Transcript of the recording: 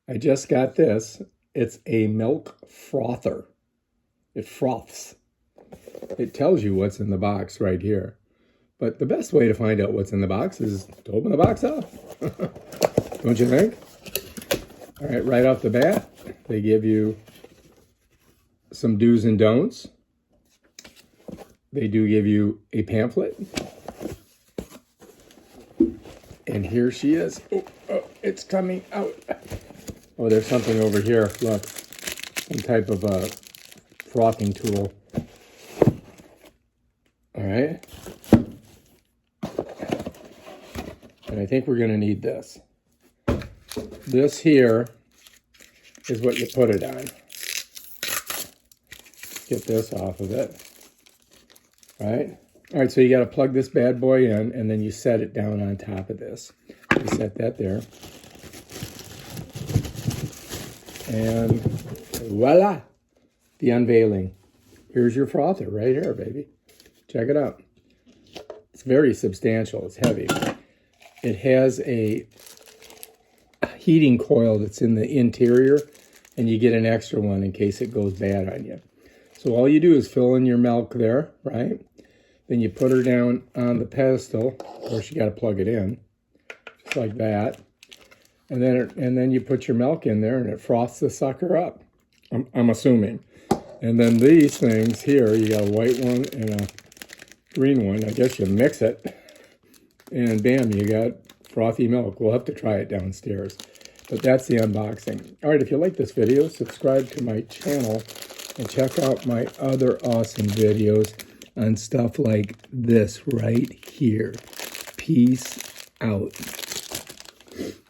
I just got this. It's a milk frother. It froths. It tells you what's in the box right here. But the best way to find out what's in the box is to open the box up. Don't you think? All right, right off the bat, they give you some do's and don'ts. They do give you a pamphlet. And here she is. Oh, it's coming out. Oh, there's something over here. Look, some type of a frothing tool. All right. And I think we're going to need this. This here is what you put it on. Get this off of it. Right? All right, so you got to plug this bad boy in, and then you set it down on top of this. You set that there. And voila, the unveiling. Here's your frother right here, baby. Check it out. It's very substantial. It's heavy. It has a heating coil that's in the interior, and you get an extra one in case it goes bad on you. So all you do is fill in your milk there, right? Then you put her down on the pedestal. Of course, you got to plug it in, just like that. And then you put your milk in there, and it froths the sucker up. I'm assuming. And then these things here, you got a white one and a green one. I guess you mix it, and bam, you got frothy milk. We'll have to try it downstairs. But that's the unboxing. All right, if you like this video, subscribe to my channel and check out my other awesome videos on stuff like this right here. Peace out.